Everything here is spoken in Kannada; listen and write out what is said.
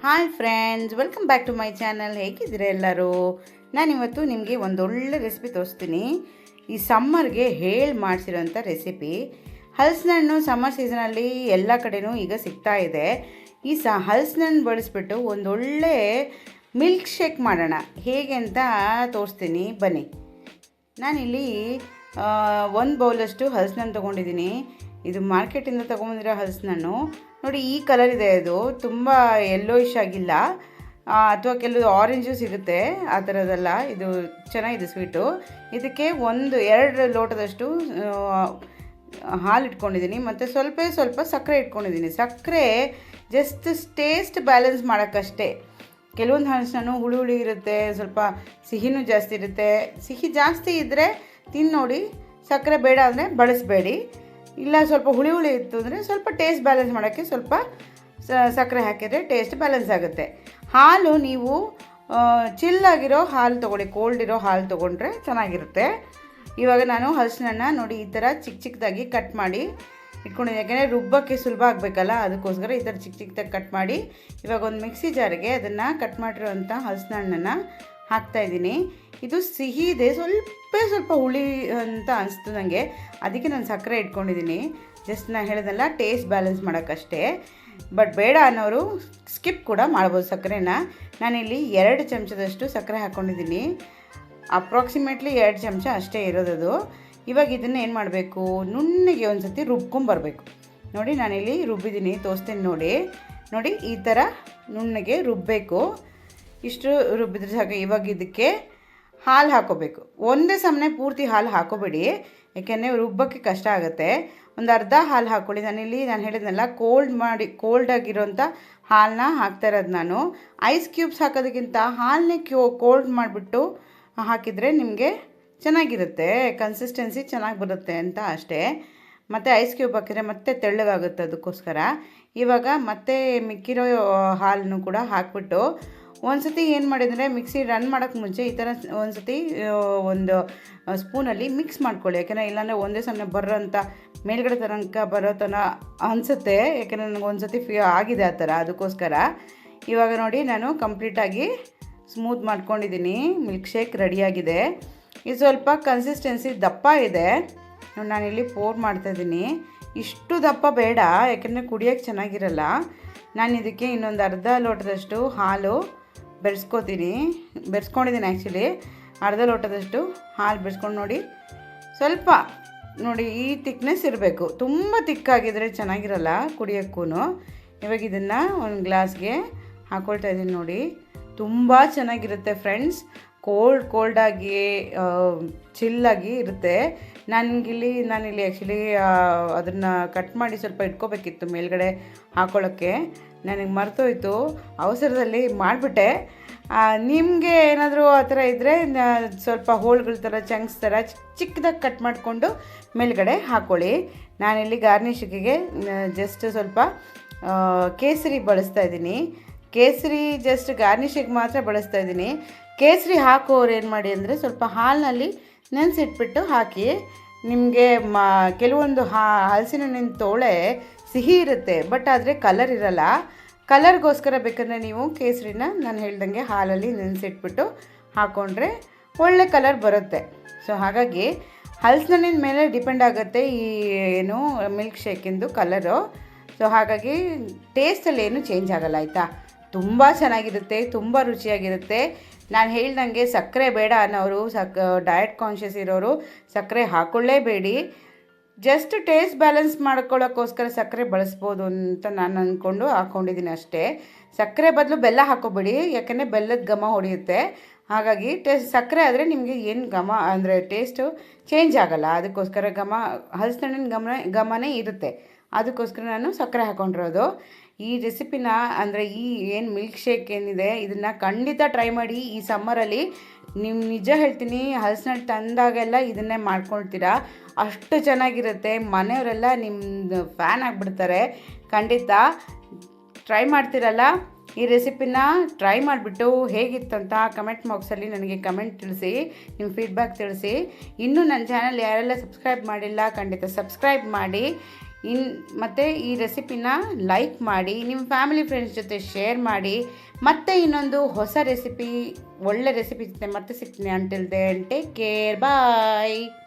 Hi friends, welcome back to my channel. ಹೇಗಿದ್ದೀರಾ ಎಲ್ಲರೂ? ನಾನಿವತ್ತು ನಿಮಗೆ ಒಂದೊಳ್ಳೆ ರೆಸಿಪಿ ತೋರಿಸ್ತೀನಿ. ಈ ಸಮ್ಮರ್ಗೆ ಹೇಳಿ ಮಾಡಿಸಿರೋಂಥ ರೆಸಿಪಿ. ಹಲಸಿನ ಹಣ್ಣು ಸಮ್ಮರ್ ಸೀಸನಲ್ಲಿ ಎಲ್ಲ ಕಡೆಯೂ ಈಗ ಸಿಗ್ತಾ ಇದೆ. ಈ ಹಲಸಿನ ಹಣ್ಣು ಬಳಸ್ಬಿಟ್ಟು ಒಂದೊಳ್ಳೆ ಮಿಲ್ಕ್ ಶೇಕ್ ಮಾಡೋಣ ಹೇಗೆ ಅಂತ ತೋರಿಸ್ತೀನಿ, ಬನ್ನಿ. ನಾನಿಲ್ಲಿ 1 ಬೌಲಷ್ಟು ಹಲಸಿನ ಹಣ್ಣು ತೊಗೊಂಡಿದ್ದೀನಿ. ಇದು ಮಾರ್ಕೆಟಿಂದ ತೊಗೊಂಬಂದಿರೋ ಹಲಸಿನ ಹಣ್ಣು. ನೋಡಿ, ಈ ಕಲರ್ ಇದೆ. ಇದು ತುಂಬ ಯೆಲ್ಲೋಯಿಶ್ ಆಗಿಲ್ಲ, ಅಥವಾ ಕೆಲವು ಆರೆಂಜು ಸಿಗುತ್ತೆ, ಆ ಥರದ್ದೆಲ್ಲ. ಇದು ಚೆನ್ನಾಗಿದೆ ಸ್ವೀಟು. ಇದಕ್ಕೆ 1-2 ಲೋಟದಷ್ಟು ಹಾಲು ಇಟ್ಕೊಂಡಿದ್ದೀನಿ, ಮತ್ತು ಸ್ವಲ್ಪ ಸಕ್ಕರೆ ಇಟ್ಕೊಂಡಿದ್ದೀನಿ. ಸಕ್ಕರೆ ಜಸ್ಟ್ ಟೇಸ್ಟ್ ಬ್ಯಾಲೆನ್ಸ್ ಮಾಡೋಕ್ಕಷ್ಟೇ. ಕೆಲವೊಂದು ಹಲಸಿನ ಹುಳಿ ಇರುತ್ತೆ, ಸ್ವಲ್ಪ ಸಿಹಿನೂ ಜಾಸ್ತಿ ಇರುತ್ತೆ. ಸಿಹಿ ಜಾಸ್ತಿ ಇದ್ದರೆ ತಿಂದು ನೋಡಿ, ಸಕ್ಕರೆ ಬೇಡ ಅಂದರೆ ಬಳಸಬೇಡಿ. ಇಲ್ಲ ಸ್ವಲ್ಪ ಹುಳಿ ಇತ್ತು ಅಂದರೆ ಸ್ವಲ್ಪ ಟೇಸ್ಟ್ ಬ್ಯಾಲೆನ್ಸ್ ಮಾಡೋಕ್ಕೆ ಸ್ವಲ್ಪ ಸಕ್ಕರೆ ಹಾಕಿದರೆ ಟೇಸ್ಟ್ ಬ್ಯಾಲೆನ್ಸ್ ಆಗುತ್ತೆ. ಹಾಲು ನೀವು ಚಿಲ್ಲಾಗಿರೋ ಹಾಲು ತೊಗೊಳ್ಳಿ, ಕೋಲ್ಡ್ ಇರೋ ಹಾಲು ತೊಗೊಂಡ್ರೆ ಚೆನ್ನಾಗಿರುತ್ತೆ. ಇವಾಗ ನಾನು ಹಲಸಿನ ಹಣ್ಣು ನೋಡಿ ಈ ಥರ ಚಿಕ್ಕದಾಗಿ ಕಟ್ ಮಾಡಿ ಇಟ್ಕೊಂಡಿದ್ದೀನಿ. ಯಾಕೆಂದರೆ ರುಬ್ಬಕ್ಕೆ ಸುಲಭ ಆಗಬೇಕಲ್ಲ, ಅದಕ್ಕೋಸ್ಕರ ಈ ಥರ ಚಿಕ್ಕದಾಗಿ ಕಟ್ ಮಾಡಿ ಇವಾಗ ಒಂದು ಮಿಕ್ಸಿ ಜಾರಿಗೆ ಅದನ್ನು ಕಟ್ ಮಾಡಿರೋಂಥ ಹಲಸಿನ ಹಣ್ಣನ್ನು ಹಾಕ್ತಾಯಿದ್ದೀನಿ. ಇದು ಸಿಹಿ ಇದೆ, ಸ್ವಲ್ಪ ಹುಳಿ ಅಂತ ಅನಿಸ್ತು ನನಗೆ, ಅದಕ್ಕೆ ನಾನು ಸಕ್ಕರೆ ಇಟ್ಕೊಂಡಿದ್ದೀನಿ. ಜಸ್ಟ್ ನಾನು ಹೇಳಿದೆಲ್ಲ ಟೇಸ್ಟ್ ಬ್ಯಾಲೆನ್ಸ್ ಮಾಡೋಕ್ಕಷ್ಟೇ. ಬಟ್ ಬೇಡ ಅನ್ನೋರು ಸ್ಕಿಪ್ ಕೂಡ ಮಾಡ್ಬೋದು ಸಕ್ಕರೆನ. ನಾನಿಲ್ಲಿ 2 ಚಮಚದಷ್ಟು ಸಕ್ಕರೆ ಹಾಕ್ಕೊಂಡಿದ್ದೀನಿ. ಅಪ್ರಾಕ್ಸಿಮೇಟ್ಲಿ 2 ಚಮಚ ಅಷ್ಟೇ ಇರೋದದು. ಇವಾಗ ಇದನ್ನು ಏನು ಮಾಡಬೇಕು, ನುಣ್ಣಗೆ ಒಂದು ಸತಿ ರುಬ್ಕೊಂಬರ್ಬೇಕು. ನೋಡಿ, ನಾನಿಲ್ಲಿ ರುಬ್ಬಿದ್ದೀನಿ, ತೋರಿಸ್ತೀನಿ ನೋಡಿ ಈ ಥರ ನುಣ್ಣಗೆ ರುಬ್ಬಬೇಕು. ಇಷ್ಟು ರುಬ್ಬಿದ್ರೆ ಸಾಕು. ಇವಾಗ ಇದಕ್ಕೆ ಹಾಲು ಹಾಕೋಬೇಕು. ಒಂದೇ ಸಮನೆ ಪೂರ್ತಿ ಹಾಲು ಹಾಕೋಬೇಡಿ, ಯಾಕೆಂದರೆ ರುಬ್ಬಕ್ಕೆ ಕಷ್ಟ ಆಗುತ್ತೆ. ಒಂದು ಅರ್ಧ ಹಾಲು ಹಾಕ್ಕೊಳ್ಳಿ. ನಾನು ಹೇಳಿದ್ನಲ್ಲ, ಕೋಲ್ಡ್ ಆಗಿರೋಂಥ ಹಾಲನ್ನ ಹಾಕ್ತಾ ಇರೋದು ನಾನು. ಐಸ್ ಕ್ಯೂಬ್ಸ್ ಹಾಕೋದಕ್ಕಿಂತ ಹಾಲನ್ನೇ ಕೋಲ್ಡ್ ಮಾಡಿಬಿಟ್ಟು ಹಾಕಿದರೆ ನಿಮಗೆ ಚೆನ್ನಾಗಿರುತ್ತೆ, ಕನ್ಸಿಸ್ಟೆನ್ಸಿ ಚೆನ್ನಾಗಿ ಬರುತ್ತೆ ಅಂತ ಅಷ್ಟೇ. ಮತ್ತು ಐಸ್ ಕ್ಯೂಬ್ ಹಾಕಿದರೆ ಮತ್ತೆ ತೆಳ್ಳಗಾಗುತ್ತೆ, ಅದಕ್ಕೋಸ್ಕರ. ಇವಾಗ ಮತ್ತೆ ಮಿಕ್ಕಿರೋ ಹಾಲನ್ನು ಕೂಡ ಹಾಕ್ಬಿಟ್ಟು ಒಂದು ಸತಿ ಏನು ಮಾಡಿದರೆ, ಮಿಕ್ಸಿ ರನ್ ಮಾಡೋಕ್ಕೆ ಮುಂಚೆ ಈ ಥರ ಒಂದು ಸತಿ ಒಂದು ಸ್ಪೂನಲ್ಲಿ ಮಿಕ್ಸ್ ಮಾಡ್ಕೊಳ್ಳಿ. ಯಾಕೆಂದರೆ ಇಲ್ಲಾಂದರೆ ಒಂದೇ ಸಮನೆ ಬರೋಂಥ ಮೇಲ್ಗಡೆ ತನಕ ಬರೋ ಅನಿಸುತ್ತೆ. ಯಾಕೆಂದರೆ ನನಗೆ ಒಂದು ಸತಿ ಆಗಿದೆ ಆ ಥರ, ಅದಕ್ಕೋಸ್ಕರ. ಇವಾಗ ನೋಡಿ, ನಾನು ಕಂಪ್ಲೀಟಾಗಿ ಸ್ಮೂತ್ ಮಾಡ್ಕೊಂಡಿದ್ದೀನಿ. ಮಿಲ್ಕ್ ಶೇಕ್ ರೆಡಿಯಾಗಿದೆ. ಇದು ಸ್ವಲ್ಪ ಕನ್ಸಿಸ್ಟೆನ್ಸಿ ದಪ್ಪ ಇದೆ. ನಾನಿಲ್ಲಿ ಪೋರ್ ಮಾಡ್ತಾಯಿದ್ದೀನಿ. ಇಷ್ಟು ದಪ್ಪ ಬೇಡ, ಯಾಕೆಂದರೆ ಕುಡಿಯೋಕ್ಕೆ ಚೆನ್ನಾಗಿರಲ್ಲ. ನಾನು ಇದಕ್ಕೆ ಇನ್ನೊಂದು ಅರ್ಧ ಲೋಟದಷ್ಟು ಹಾಲು ಬೆರೆಸ್ಕೊಂಡಿದ್ದೀನಿ. ಆ್ಯಕ್ಚುಲಿ ಅರ್ಧ ಲೋಟದಷ್ಟು ಹಾಲು ಬೆರೆಸ್ಕೊಂಡು ನೋಡಿ ಈ ತಿಕ್ನೆಸ್ ಇರಬೇಕು. ತುಂಬ ತಿಕ್ಕಾಗಿದ್ದರೆ ಚೆನ್ನಾಗಿರಲ್ಲ ಕುಡಿಯೋಕ್ಕೂ. ಇವಾಗ ಇದನ್ನು ಒಂದು ಗ್ಲಾಸ್ಗೆ ಹಾಕ್ಕೊಳ್ತಾ ಇದ್ದೀನಿ. ನೋಡಿ, ತುಂಬ ಚೆನ್ನಾಗಿರುತ್ತೆ ಫ್ರೆಂಡ್ಸ್. ಕೋಲ್ಡಾಗಿ ಚಿಲ್ಲಾಗಿ ಇರುತ್ತೆ. ನಾನಿಲ್ಲಿ ಆ್ಯಕ್ಚುಲಿ ಅದನ್ನು ಕಟ್ ಮಾಡಿ ಸ್ವಲ್ಪ ಇಟ್ಕೋಬೇಕಿತ್ತು ಮೇಲ್ಗಡೆ ಹಾಕ್ಕೊಳ್ಳೋಕ್ಕೆ. ನನಗೆ ಮರ್ತೋಯ್ತು, ಅವಸರದಲ್ಲಿ ಮಾಡಿಬಿಟ್ಟೆ. ನಿಮಗೆ ಏನಾದರೂ ಆ ಥರ ಇದ್ದರೆ ಸ್ವಲ್ಪ ಹೋಳ್ಗಳ ಥರ ಚಂಕ್ಸ್ ಥರ ಚಿಕ್ಕದಾಗಿ ಕಟ್ ಮಾಡಿಕೊಂಡು ಮೇಲ್ಗಡೆ ಹಾಕ್ಕೊಳ್ಳಿ. ನಾನಿಲ್ಲಿ ಗಾರ್ನಿಷಿಗೆ ಜಸ್ಟ್ ಸ್ವಲ್ಪ ಕೇಸರಿ ಬಳಸ್ತಾ ಇದ್ದೀನಿ. ಕೇಸರಿ ಜಸ್ಟ್ ಗಾರ್ನಿಷಿಗೆ ಮಾತ್ರ ಬಳಸ್ತಾ ಇದ್ದೀನಿ. ಕೇಸರಿ ಹಾಕೋರು ಏನು ಮಾಡಿ ಅಂದರೆ, ಸ್ವಲ್ಪ ಹಾಲಿನಲ್ಲಿ ನೆನೆಸಿಟ್ಬಿಟ್ಟು ಹಾಕಿ. ನಿಮಗೆ ಕೆಲವೊಂದು ಹಲಸಿನ ಹಣ್ಣಿನ ತೋಳೆ ಸಿಹಿ ಇರುತ್ತೆ, ಬಟ್ ಆದರೆ ಕಲರ್ ಇರಲ್ಲ. ಕಲರ್ಗೋಸ್ಕರ ಬೇಕಾದರೆ ನೀವು ಕೇಸರಿನ ನಾನು ಹೇಳ್ದಂಗೆ ಹಾಲಲ್ಲಿ ನೆನೆಸಿಟ್ಬಿಟ್ಟು ಹಾಕ್ಕೊಂಡ್ರೆ ಒಳ್ಳೆ ಕಲರ್ ಬರುತ್ತೆ. ಸೊ ಹಾಗಾಗಿ ಹಲಸಿನ ಹಣ್ಣಿನ ಮೇಲೆ ಡಿಪೆಂಡ್ ಆಗುತ್ತೆ ಈ ಏನು ಮಿಲ್ಕ್ ಶೇಕಿಂದು ಕಲರು. ಸೊ ಹಾಗಾಗಿ ಟೇಸ್ಟಲ್ಲಿ ಏನು ಚೇಂಜ್ ಆಗಲ್ಲ, ಆಯಿತಾ. ತುಂಬ ಚೆನ್ನಾಗಿರುತ್ತೆ, ತುಂಬ ರುಚಿಯಾಗಿರುತ್ತೆ. ನಾನು ಹೇಳ್ದಂಗೆ ಸಕ್ಕರೆ ಬೇಡ ಅನ್ನೋರು, ಡಯಟ್ ಕಾನ್ಷಿಯಸ್ ಇರೋರು ಸಕ್ಕರೆ ಹಾಕ್ಕೊಳ್ಳೇಬೇಡಿ. ಜಸ್ಟ್ ಟೇಸ್ಟ್ ಬ್ಯಾಲೆನ್ಸ್ ಮಾಡ್ಕೊಳ್ಳೋಕ್ಕೋಸ್ಕರ ಸಕ್ಕರೆ ಬಳಸ್ಬೋದು ಅಂತ ನಾನು ಅಂದ್ಕೊಂಡು ಹಾಕ್ಕೊಂಡಿದ್ದೀನಿ ಅಷ್ಟೇ. ಸಕ್ಕರೆ ಬದಲು ಬೆಲ್ಲ ಹಾಕ್ಕೋಬೇಡಿ, ಯಾಕೆಂದರೆ ಬೆಲ್ಲದ ಘಮ ಹೊಡೆಯುತ್ತೆ. ಹಾಗಾಗಿ ಸಕ್ಕರೆ ಆದರೆ ನಿಮಗೆ ಏನು ಘಮ ಅಂದರೆ ಟೇಸ್ಟು ಚೇಂಜ್ ಆಗೋಲ್ಲ. ಅದಕ್ಕೋಸ್ಕರ ಹಲಸಿನ ಹಣ್ಣಿನ ಘಮನೇ ಇರುತ್ತೆ. ಅದಕ್ಕೋಸ್ಕರ ನಾನು ಸಕ್ಕರೆ ಹಾಕ್ಕೊಂಡಿರೋದು. ಈ ರೆಸಿಪಿನ ಅಂದರೆ ಈ ಏನು ಮಿಲ್ಕ್ ಶೇಕ್ ಏನಿದೆ, ಇದನ್ನು ಖಂಡಿತ ಟ್ರೈ ಮಾಡಿ ಈ ಸಮ್ಮರಲ್ಲಿ. ನಿಜ ಹೇಳ್ತೀನಿ, ಹಲಸಿನ ಹಣ್ಣು ತಂದಾಗೆಲ್ಲ ಇದನ್ನೇ ಮಾಡ್ಕೊಳ್ತೀರಾ, ಅಷ್ಟು ಚೆನ್ನಾಗಿರುತ್ತೆ. ಮನೆಯವರೆಲ್ಲ ನಿಮ್ಮದು ಫ್ಯಾನ್ ಆಗಿಬಿಡ್ತಾರೆ. ಖಂಡಿತ ಟ್ರೈ ಮಾಡ್ತೀರಲ್ಲ, ಈ ರೆಸಿಪಿನ ಟ್ರೈ ಮಾಡಿಬಿಟ್ಟು ಹೇಗಿತ್ತಂತ ಕಮೆಂಟ್ ಬಾಕ್ಸಲ್ಲಿ ನನಗೆ ಕಮೆಂಟ್ ತಿಳಿಸಿ, ನಿಮ್ಮ ಫೀಡ್ಬ್ಯಾಕ್ ತಿಳಿಸಿ. ಇನ್ನೂ ನನ್ನ ಚಾನಲ್ ಯಾರೆಲ್ಲ ಸಬ್ಸ್ಕ್ರೈಬ್ ಮಾಡಿಲ್ಲ, ಖಂಡಿತ ಸಬ್ಸ್ಕ್ರೈಬ್ ಮಾಡಿ. ಮತ್ತು ಈ ರೆಸಿಪಿನ ಲೈಕ್ ಮಾಡಿ, ನಿಮ್ಮ ಫ್ಯಾಮಿಲಿ ಫ್ರೆಂಡ್ಸ್ ಜೊತೆ ಶೇರ್ ಮಾಡಿ. ಮತ್ತೆ ಇನ್ನೊಂದು ಹೊಸ ರೆಸಿಪಿ, ಒಳ್ಳೆ ರೆಸಿಪಿ ಜೊತೆ ಮತ್ತೆ ಸಿಗ್ತೀನಿ. ಅಂಟಿಲ್ ದೆನ್ ಟೇಕ್ ಕೇರ್, ಬಾಯ್.